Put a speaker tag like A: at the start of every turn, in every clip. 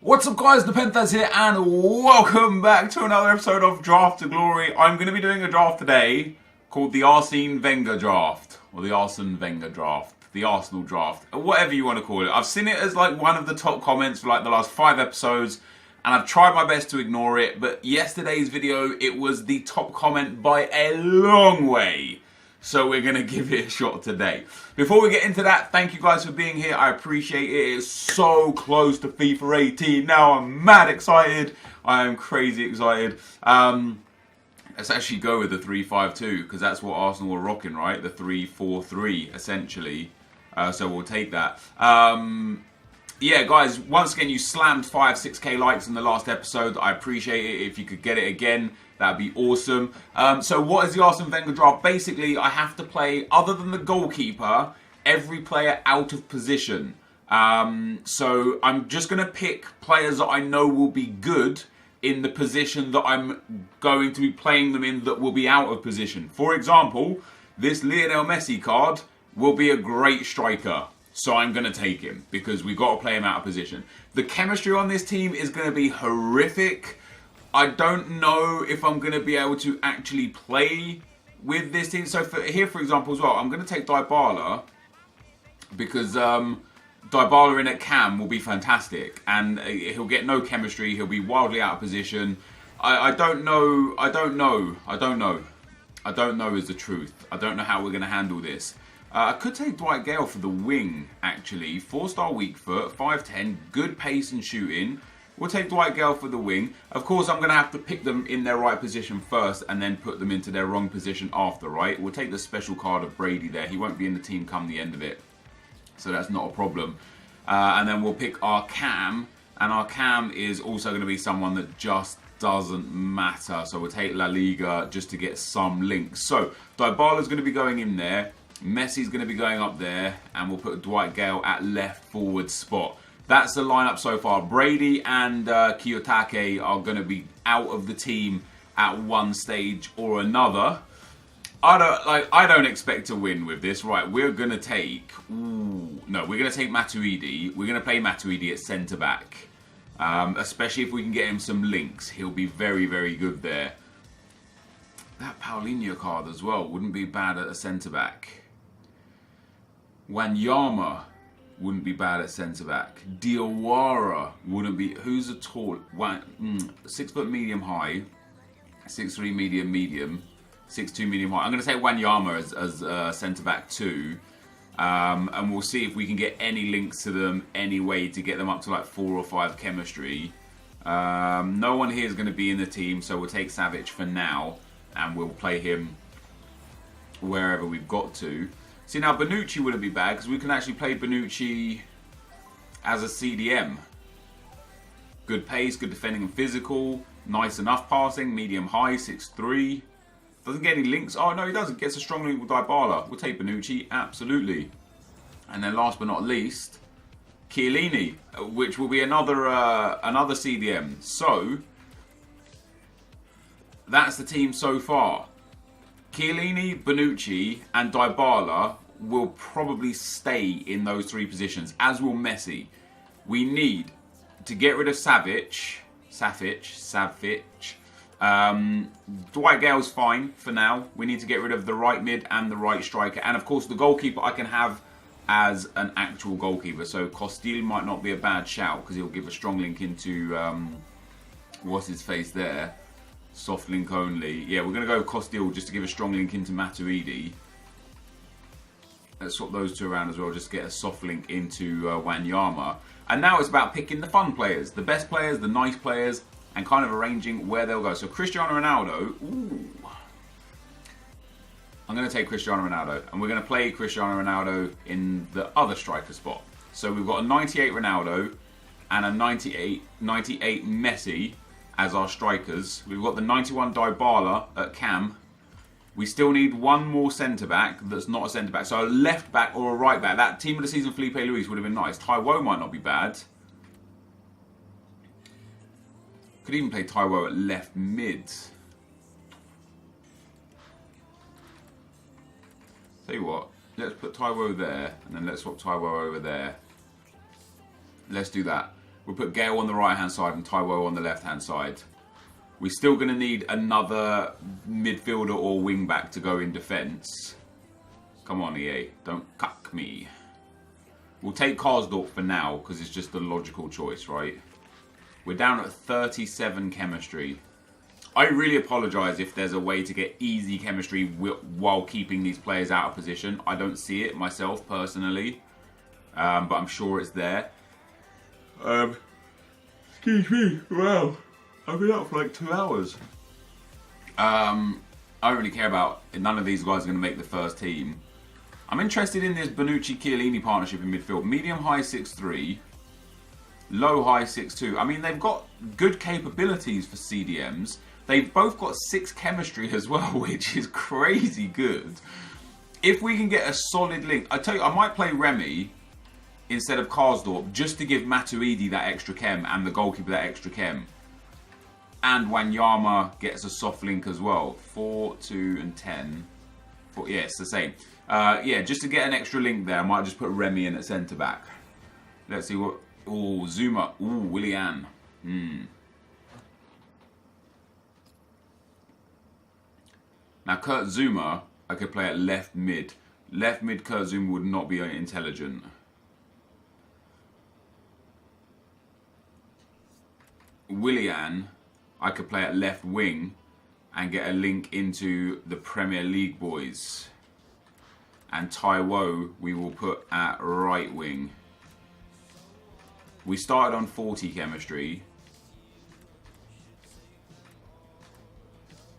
A: What's up guys, NepentheZ here and welcome back to another episode of Draft to Glory. I'm going to be doing a draft today called the ARSENE Wenger draft, or the ARSENE Wenger draft, the Arsenal draft, whatever you want to call it. I've seen it as like one of the top comments for like the last 5 episodes and I've tried my best to ignore it, but yesterday's video, it was the top comment by a long way. So we're going to give it a shot today. Before we get into that, thank you guys for being here. I appreciate it. It's so close to FIFA 18 now. I'm mad excited. I am crazy excited. Let's actually go with the 3-5-2 because that's what Arsenal were rocking, right? The 3-4-3 essentially. So we'll take that. Yeah, guys, once again, you slammed 5-6k likes in the last episode. I appreciate it. If you could get it again, that'd be awesome. So what is the ARSENE Wenger draft? Basically, I have to play, other than the goalkeeper, every player out of position. So I'm just going to pick players that I know will be good in the position that I'm going to be playing them in that will be out of position. For example, this Lionel Messi card will be a great striker. So I'm going to take him because we've got to play him out of position. The chemistry on this team is going to be horrific. I don't know if I'm going to be able to actually play with this team. So here, for example, as well, I'm going to take Dybala because Dybala in at cam will be fantastic. And he'll get no chemistry. He'll be wildly out of position. I don't know is the truth. I don't know how we're going to handle this. I could take Dwight Gale for the wing, actually. 4-star weak foot, 5'10", good pace and shooting. We'll take Dwight Gale for the wing. Of course, I'm going to have to pick them in their right position first and then put them into their wrong position after, right? We'll take the special card of Brady there. He won't be in the team come the end of it. So that's not a problem. And then we'll pick our cam. And our cam is also going to be someone that just doesn't matter. So we'll take La Liga just to get some links. So Dybala's going to be going in there. Messi's going to be going up there. And we'll put Dwight Gale at left forward spot. That's the lineup so far. Brady and Kiyotake are going to be out of the team at one stage or another. I don't expect to win with this. Right, we're going to take... we're going to take Matuidi. We're going to play Matuidi at centre-back. Especially if we can get him some links. He'll be very, very good there. That Paulinho card as well wouldn't be bad at a centre-back. Wanyama wouldn't be bad at centre-back. Diawara wouldn't be... Who's a tall... 6 foot medium high. 6'3 medium. 6'2 medium high. I'm going to take Wanyama as centre-back too. And we'll see if we can get any links to them anyway to get them up to like 4 or 5 chemistry. No one here is going to be in the team, so we'll take Savic for now. And we'll play him wherever we've got to. See, now Bonucci wouldn't be bad because we can actually play Bonucci as a CDM. Good pace, good defending and physical. Nice enough passing, medium high, 6'3". Doesn't get any links. Oh, no, he doesn't. Gets a strong link with Dybala. We'll take Bonucci, absolutely. And then last but not least, Chiellini, which will be another CDM. So, that's the team so far. Chiellini, Bonucci and Dybala will probably stay in those 3 positions, as will Messi. We need to get rid of Savic. Dwight Gale's fine for now. We need to get rid of the right mid and the right striker. And of course the goalkeeper I can have as an actual goalkeeper. So Costil might not be a bad shout because he'll give a strong link into, what's his face there? Soft link only. Yeah, we're going to go Costil just to give a strong link into Matuidi. Let's swap those 2 around as well, just to get a soft link into Wanyama. And now it's about picking the fun players, the best players, the nice players, and kind of arranging where they'll go. So Cristiano Ronaldo, I'm going to take Cristiano Ronaldo, and we're going to play Cristiano Ronaldo in the other striker spot. So we've got a 98 Ronaldo and a 98 Messi as our strikers. We've got the 91 Dybala at cam. We still need one more centre-back that's not a centre-back. So a left-back or a right-back. That team of the season Felipe Luis would have been nice. Taiwo might not be bad. Could even play Taiwo at left mid. Tell you what, let's put Taiwo there, and then let's swap Taiwo over there. Let's do that. We'll put Gale on the right-hand side and Taiwo on the left-hand side. We're still going to need another midfielder or wing-back to go in defence. Come on, EA. Don't cuck me. We'll take Karsdorp for now, because it's just the logical choice, right? We're down at 37 chemistry. I really apologise if there's a way to get easy chemistry while keeping these players out of position. I don't see it myself, personally. But I'm sure it's there. Excuse me. Wow. I've been out for like 2 hours. I don't really care about... None of these guys are going to make the first team. I'm interested in this Bonucci-Chiellini partnership in midfield. Medium-high 6'3". Low-high 6'2". I mean, they've got good capabilities for CDMs. They've both got 6 chemistry as well, which is crazy good. If we can get a solid link... I tell you, I might play Remy instead of Karsdorp just to give Matuidi that extra chem and the goalkeeper that extra chem. And Wanyama gets a soft link as well. 4, 2 and 10. 4, yeah, it's the same. Yeah, just to get an extra link there, I might just put Remy in at centre-back. Let's see what... Oh, Zuma. Ooh, Willian. Now, Kurt Zuma, I could play at left mid. Left mid Kurt Zuma would not be intelligent. Willian, I could play at left wing and get a link into the Premier League boys. And Taiwo, we will put at right wing. We started on 40 chemistry.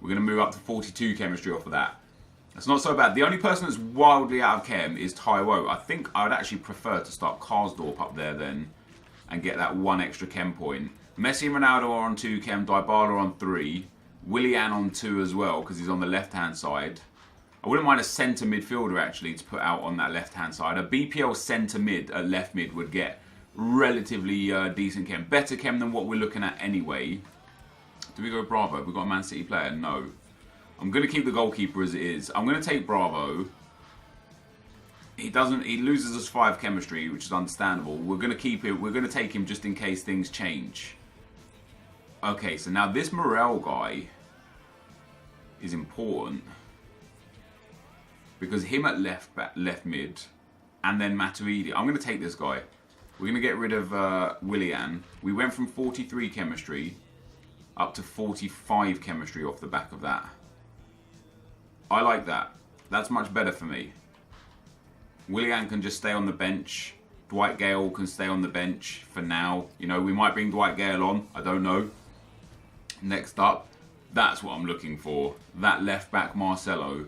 A: We're going to move up to 42 chemistry off of that. That's not so bad. The only person that's wildly out of chem is Taiwo. I think I would actually prefer to start Karsdorp up there then and get that 1 extra chem point. Messi and Ronaldo are on 2 chem, Dybala on 3, Willian on 2 as well because he's on the left-hand side. I wouldn't mind a centre midfielder actually to put out on that left-hand side. A BPL centre mid at left mid would get relatively decent chem. Better chem than what we're looking at anyway. Do we go Bravo? Have we got a Man City player? No. I'm going to keep the goalkeeper as it is. I'm going to take Bravo. He loses us 5 chemistry, which is understandable. We're going to keep it. We're going to take him just in case things change. Okay, so now this Morel guy is important. Because him at left mid, and then Matuidi. I'm going to take this guy. We're going to get rid of Willian. We went from 43 chemistry up to 45 chemistry off the back of that. I like that. That's much better for me. Willian can just stay on the bench. Dwight Gale can stay on the bench for now. You know, we might bring Dwight Gale on. I don't know. Next up, that's what I'm looking for. That left back Marcelo,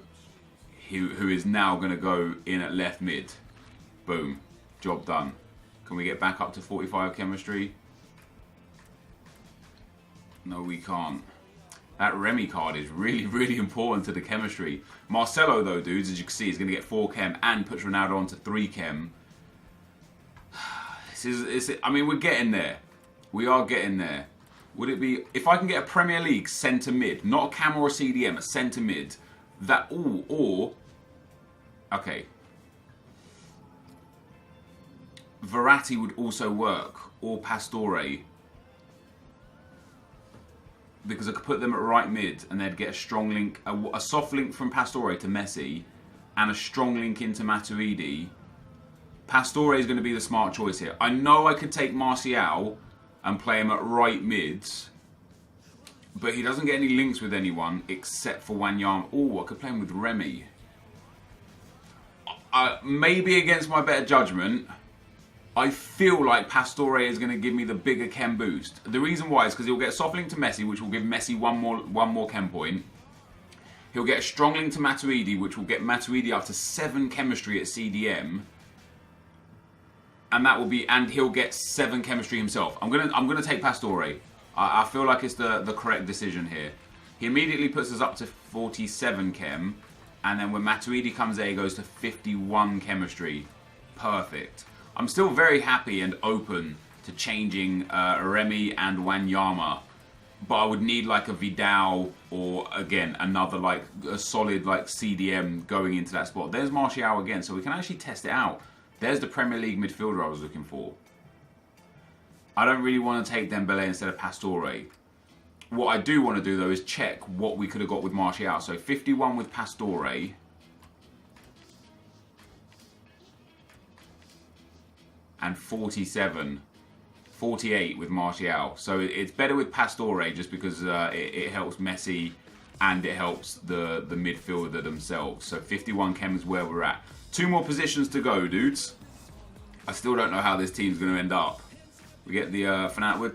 A: who is now going to go in at left mid. Boom. Job done. Can we get back up to 45 chemistry? No, we can't. That Remy card is really, really important to the chemistry. Marcelo, though, dudes, as you can see, is going to get 4 chem and puts Ronaldo onto 3 chem. I mean, we're getting there. We are getting there. Would it be... If I can get a Premier League centre mid, not a cam or a CDM, a centre mid, that... Ooh, or... Okay. Verratti would also work, or Pastore. Because I could put them at right mid and they'd get a strong link, a soft link from Pastore to Messi and a strong link into Matuidi. Pastore is going to be the smart choice here. I know I could take Martial and play him at right mid, but he doesn't get any links with anyone except for Wanyama. Oh, I could play him with Remy. Maybe against my better judgment, I feel like Pastore is going to give me the bigger chem boost. The reason why is because he'll get a soft link to Messi, which will give Messi one more chem point. He'll get a strong link to Matuidi, which will get Matuidi up to 7 chemistry at CDM, and that will be, and he'll get 7 chemistry himself. I'm gonna take Pastore. I feel like it's the correct decision here. He immediately puts us up to 47 chem, and then when Matuidi comes there, he goes to 51 chemistry. Perfect. I'm still very happy and open to changing Remy and Wanyama, but I would need like a Vidal or, again, another like a solid like CDM going into that spot. There's Martial again, so we can actually test it out. There's the Premier League midfielder I was looking for. I don't really want to take Dembele instead of Pastore. What I do want to do, though, is check what we could have got with Martial. So 51 with Pastore. And 48 with Martial. So it's better with Pastore just because it helps Messi and it helps the midfielder themselves. So 51 chem is where we're at. 2 more positions to go, dudes. I still don't know how this team's going to end up. We get the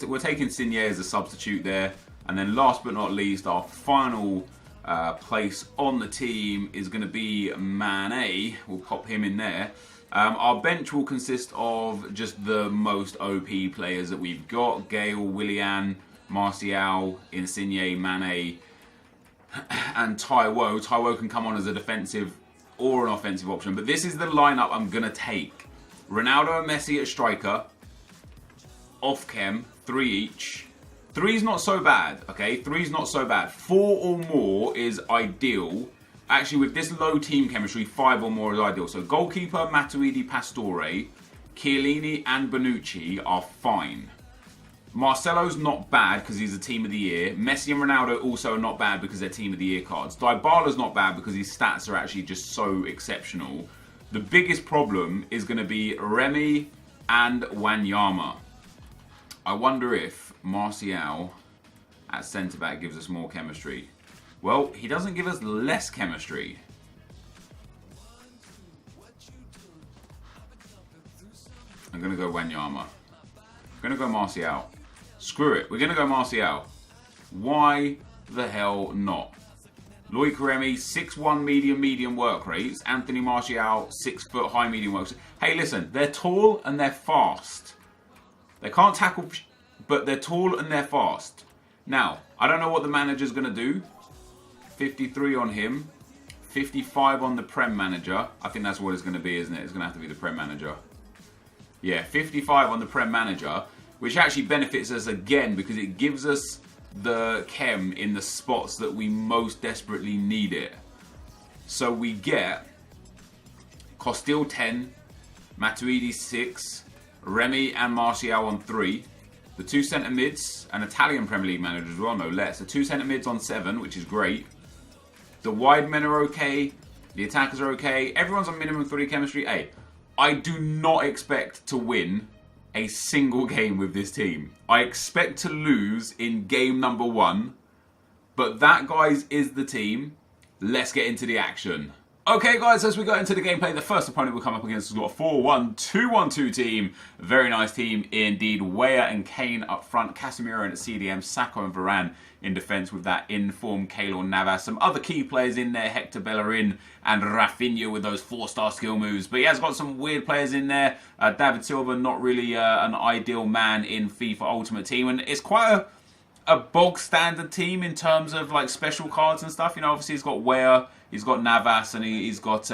A: we're taking Signe as a substitute there. And then last but not least, our final place on the team is going to be Mane. We'll pop him in there. Our bench will consist of just the most OP players that we've got. Gale, Willian, Martial, Insigne, Mane, and Taiwo. Taiwo can come on as a defensive or an offensive option. But this is the lineup I'm going to take. Ronaldo and Messi at striker. Off chem, 3 each. 3's not so bad, okay? 3's not so bad. 4 or more is ideal. Actually, with this low team chemistry, 5 or more is ideal. So goalkeeper, Matuidi, Pastore, Chiellini and Bonucci are fine. Marcelo's not bad because he's a team of the year. Messi and Ronaldo also are not bad because they're team of the year cards. Dybala's not bad because his stats are actually just so exceptional. The biggest problem is going to be Remy and Wanyama. I wonder if Martial at centre-back gives us more chemistry. Well, he doesn't give us less chemistry. I'm going to go Wanyama. I'm going to go Martial. Screw it. We're going to go Martial. Why the hell not? Loic Remy, 6'1", medium work rates. Anthony Martial, 6 foot high, medium work rates. Hey, listen, they're tall and they're fast. They can't tackle, but they're tall and they're fast. Now, I don't know what the manager's going to do. 53 on him. 55 on the Prem manager. I think that's what it's going to be, isn't it? It's going to have to be the Prem manager. Yeah, 55 on the Prem manager, which actually benefits us again because it gives us the chem in the spots that we most desperately need it. So we get Costil 10, Matuidi 6, Remy and Martial on 3. The 2 centre mids, an Italian Premier League manager as well, no less. The 2 centre mids on 7, which is great. The wide men are okay. The attackers are okay. Everyone's on minimum 3 chemistry. Hey, I do not expect to win a single game with this team. I expect to lose in game number 1. But that, guys, is the team. Let's get into the action. Okay, guys, as we go into the gameplay, the first opponent we'll come up against has got a 4-1-2-1-2 team. Very nice team indeed. Weah and Kane up front, Casemiro and at CDM, Sacco and Varane in defence with that in-form Keylor Navas. Some other key players in there, Hector Bellerin and Rafinha with those 4-star skill moves. But he has got some weird players in there. David Silva, not really an ideal man in FIFA Ultimate Team. And it's quite a bog standard team in terms of like special cards and stuff. You know, obviously he's got Weah, he's got Navas, and he's got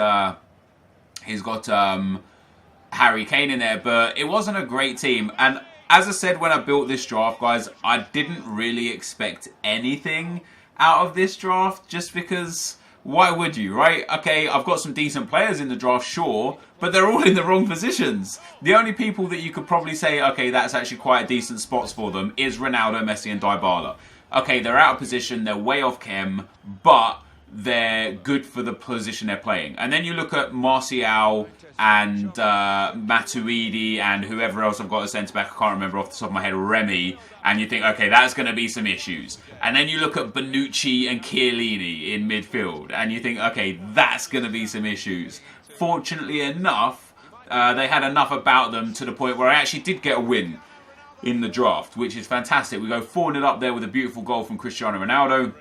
A: Harry Kane in there. But it wasn't a great team. And as I said when I built this draft, guys, I didn't really expect anything out of this draft just because why would you, right? Okay, I've got some decent players in the draft, sure, but they're all in the wrong positions. The only people that you could probably say, okay, that's actually quite a decent spots for them is Ronaldo, Messi and Dybala. Okay, they're out of position, they're way off chem, but they're good for the position they're playing. And then you look at Martial and Matuidi and whoever else I've got at centre-back, I can't remember off the top of my head, Remy, and you think, okay, that's going to be some issues. And then you look at Bonucci and Chiellini in midfield, and you think, okay, that's going to be some issues. Fortunately enough, they had enough about them to the point where I actually did get a win in the draft, which is fantastic. We go 4-0 up there with a beautiful goal from Cristiano Ronaldo.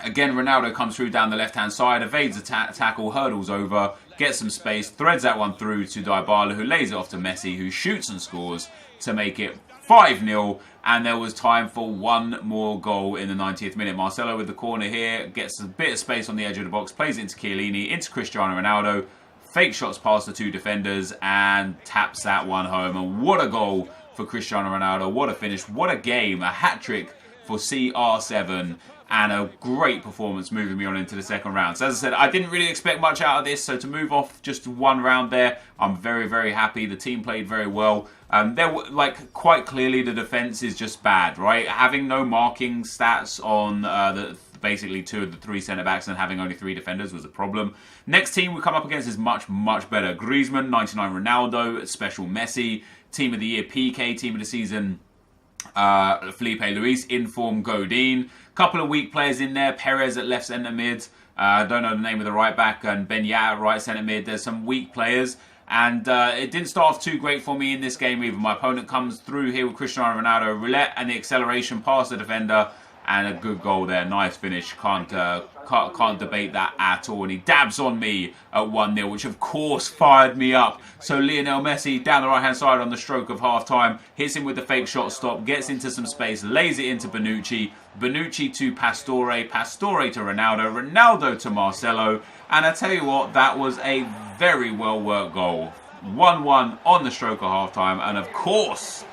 A: Again, Ronaldo comes through down the left-hand side, evades a tackle, hurdles over, gets some space, threads that one through to Dybala, who lays it off to Messi, who shoots and scores to make it 5-0. And there was time for one more goal in the 90th minute. Marcelo with the corner here, gets a bit of space on the edge of the box, plays it into Chiellini, into Cristiano Ronaldo, fake shots past the 2 defenders, and taps that one home. And what a goal for Cristiano Ronaldo, what a finish, what a game, a hat-trick for CR7. and a great performance moving me on into the second round. So as I said, I didn't really expect much out of this, so to move off just one round there, I'm very, very happy. The team played very well. There were, like, quite clearly the defense is just bad, right? Having no marking stats on basically 2 of the 3 centre-backs and having only 3 defenders was a problem. Next team we come up against is much, much better. Griezmann, 99 Ronaldo, special Messi, team of the year PK, team of the season Felipe Luis, inform Godin. Couple of weak players in there. Perez at left centre mid. I don't know the name of the right back. And Ben Yat at right centre mid. There's some weak players. And it didn't start off too great for me in this game either. My opponent comes through here with Cristiano Ronaldo, roulette, and the acceleration past the defender. And a good goal there. Nice finish. Can't debate that at all. And he dabs on me at 1-0, which of course fired me up. So Lionel Messi down the right-hand side on the stroke of half-time. Hits him with the fake shot stop. Gets into some space. Lays it into Bonucci. Bonucci to Pastore. Pastore to Ronaldo. Ronaldo to Marcelo. And I tell you what, that was a very well-worked goal. 1-1 on the stroke of half-time. And of course,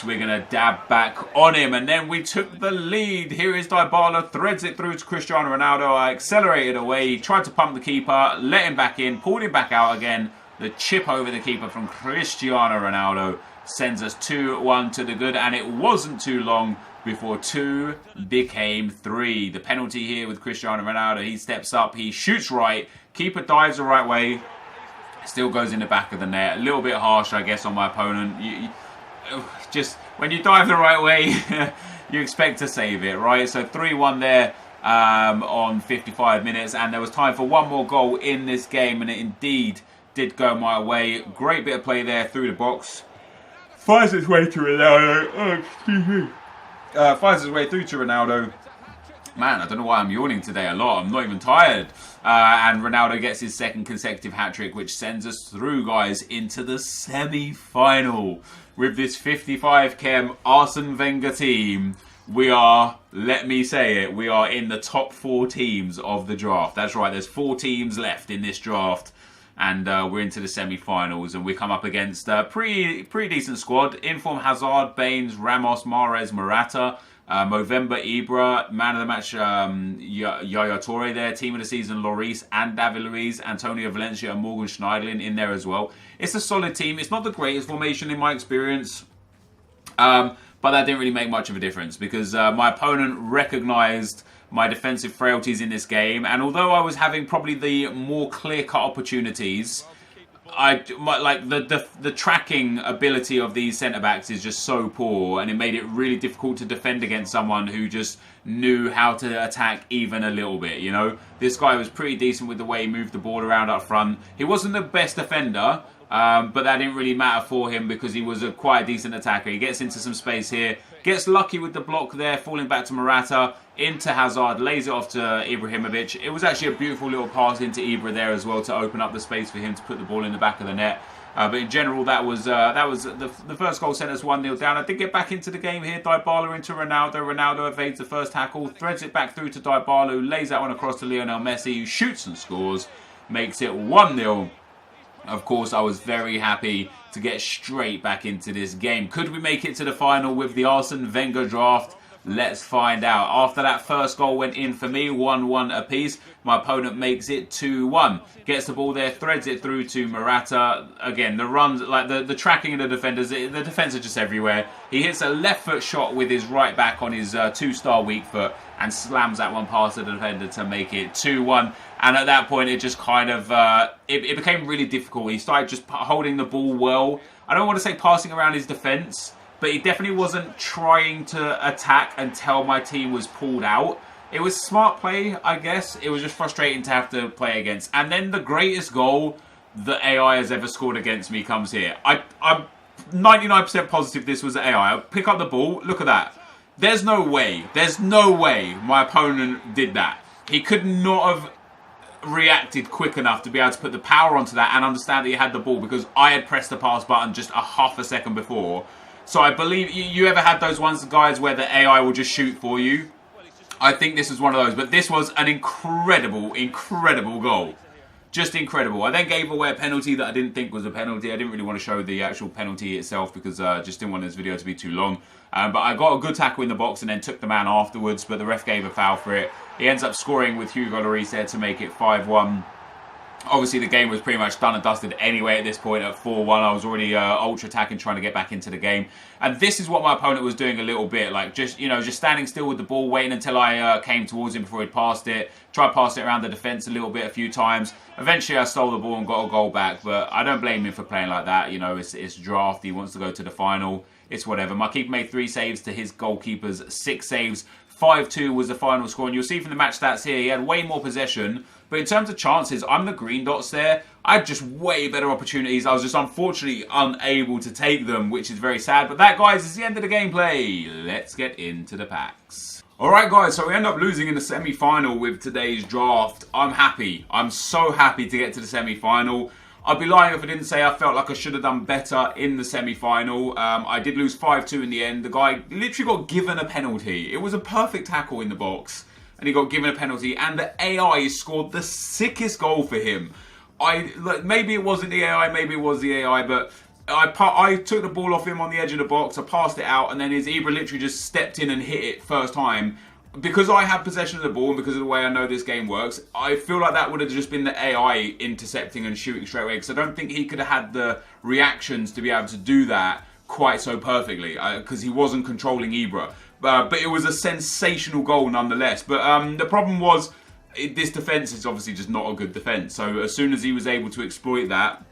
A: we're going to dab back on him. And then we took the lead. Here is Dybala, threads it through to Cristiano Ronaldo. I accelerated away. He tried to pump the keeper, let him back in, pulled him back out again. The chip over the keeper from Cristiano Ronaldo sends us 2-1 to the good. And it wasn't too long before 2 became 3. The penalty here with Cristiano Ronaldo. He steps up, he shoots right. Keeper dives the right way. Still goes in the back of the net. A little bit harsh, I guess, on my opponent. Just when you dive the right way, you expect to save it, right? So 3-1 there on 55 minutes, and there was time for one more goal in this game, and it indeed did go my way. Great bit of play there through the box. Finds its way to Ronaldo. Oh, excuse me. Finds its way through to Ronaldo. Man, I don't know why I'm yawning today a lot. I'm not even tired. And Ronaldo gets his second consecutive hat-trick, which sends us through, guys, into the semi-final. With this 55-chem Arsene Wenger team, we are, let me say it, we are in the top 4 teams of the draft. That's right, there's 4 teams left in this draft. And we're into the semi-finals, and we come up against a pretty decent squad. Inform Hazard, Baines, Ramos, Mahrez, Morata, Movember, Ibra, man of the match, Yaya Toure there, team of the season, Lloris and David Luiz, Antonio Valencia and Morgan Schneiderlin in there as well. It's a solid team. It's not the greatest formation in my experience, but that didn't really make much of a difference because my opponent recognised my defensive frailties in this game, and although I was having probably the more clear-cut opportunities, the tracking ability of these centre-backs is just so poor, and it made it really difficult to defend against someone who just knew how to attack even a little bit, you know. This guy was pretty decent with the way he moved the ball around up front. He wasn't the best defender, but that didn't really matter for him because he was quite a decent attacker. He gets into some space here, gets lucky with the block there, falling back to Morata, into Hazard, lays it off to Ibrahimovic. It was actually a beautiful little pass into Ibra there as well to open up the space for him to put the ball in the back of the net. But in general, that was the first goal sent us 1-0 down. I did get back into the game here. Dybala into Ronaldo. Ronaldo evades the first tackle, threads it back through to Dybala, who lays that one across to Lionel Messi, who shoots and scores, makes it 1-0. Of course, I was very happy to get straight back into this game. Could we make it to the final with the Arsene Wenger draft? Let's find out. After that first goal went in for me, 1-1 apiece. My opponent makes it 2-1. Gets the ball there, threads it through to Morata. Again, the runs, like the tracking of the defenders, the defence are just everywhere. He hits a left foot shot with his right back on his 2-star weak foot and slams that one past the defender to make it 2-1. And at that point, it just kind of, it became really difficult. He started just holding the ball well. I don't want to say passing around his defence, but he definitely wasn't trying to attack until my team was pulled out. It was smart play, I guess. It was just frustrating to have to play against. And then the greatest goal that AI has ever scored against me comes here. I'm 99% positive this was AI. I pick up the ball. Look at that. There's no way my opponent did that. He could not have reacted quick enough to be able to put the power onto that and understand that he had the ball because I had pressed the pass button just a half a second before. So I believe you ever had those ones, guys, where the AI will just shoot for you? I think this was one of those. But this was an incredible, incredible goal. Just incredible. I then gave away a penalty that I didn't think was a penalty. I didn't really want to show the actual penalty itself because I just didn't want this video to be too long. But I got a good tackle in the box and then took the man afterwards, but the ref gave a foul for it. He ends up scoring with Hugo Lloris there to make it 5-1. Obviously, the game was pretty much done and dusted anyway at this point at 4-1. I was already ultra-attacking, trying to get back into the game. And this is what my opponent was doing a little bit. Like, just standing still with the ball, waiting until I came towards him before he'd passed it. Tried to pass it around the defence a little bit a few times. Eventually, I stole the ball and got a goal back. But I don't blame him for playing like that. You know, it's draft. He wants to go to the final. It's whatever. My keeper made 3 saves to his goalkeeper's 6 saves. 5-2 was the final score, and you'll see from the match stats here, he had way more possession. But in terms of chances, I'm the green dots there. I had just way better opportunities. I was just unfortunately unable to take them, which is very sad. But that, guys, is the end of the gameplay. Let's get into the packs. Alright, guys, so we end up losing in the semi-final with today's draft. I'm happy. I'm so happy to get to the semi-final. I'd be lying if I didn't say I felt like I should have done better in the semi-final. I did lose 5-2 in the end. The guy literally got given a penalty. It was a perfect tackle in the box, and he got given a penalty, and the AI scored the sickest goal for him. Maybe it wasn't the AI, maybe it was the AI, but I took the ball off him on the edge of the box, I passed it out, and then his Ibra literally just stepped in and hit it first time. Because I have possession of the ball and because of the way I know this game works, I feel like that would have just been the AI intercepting and shooting straight away. Because I don't think he could have had the reactions to be able to do that quite so perfectly. Because he wasn't controlling Ibra. But it was a sensational goal nonetheless. But the problem was, this defence is obviously just not a good defence. So as soon as he was able to exploit that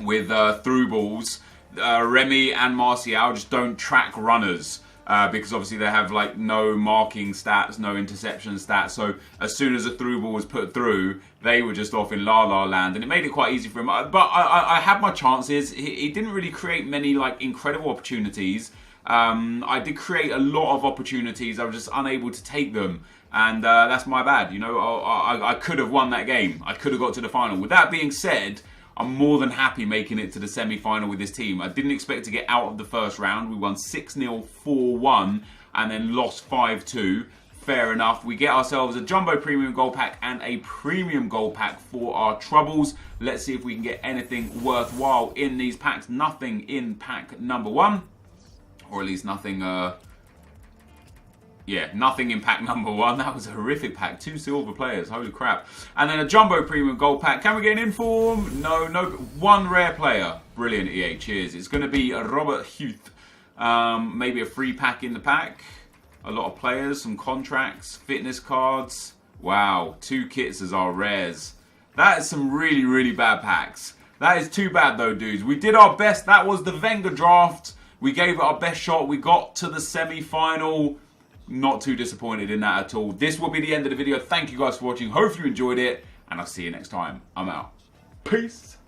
A: with through balls, Remy and Martial just don't track runners. Because obviously they have like no marking stats, no interception stats. So as soon as a through ball was put through, they were just off in la-la land, and it made it quite easy for him. But I had my chances. He didn't really create many like incredible opportunities. I did create a lot of opportunities. I was just unable to take them, and that's my bad. You know, I could have won that game. I could have got to the final. With that being said, I'm more than happy making it to the semi-final with this team. I didn't expect to get out of the first round. We won 6-0, 4-1, and then lost 5-2. Fair enough. We get ourselves a Jumbo Premium Gold Pack and a Premium Gold Pack for our troubles. Let's see if we can get anything worthwhile in these packs. Nothing in pack number 1. Or at least nothing... Yeah, nothing in pack number 1. That was a horrific pack. 2 silver players. Holy crap. And then a Jumbo Premium Gold Pack. Can we get an inform? No. 1 rare player. Brilliant, EA. Cheers. It's going to be a Robert Huth. Maybe a free pack in the pack. A lot of players. Some contracts. Fitness cards. Wow. 2 kits as our rares. That is some really, really bad packs. That is too bad though, dudes. We did our best. That was the Wenger draft. We gave it our best shot. We got to the semi-final. Not too disappointed in that at all. This will be the end of the video. Thank you guys for watching. Hopefully you enjoyed it. And I'll see you next time. I'm out. Peace.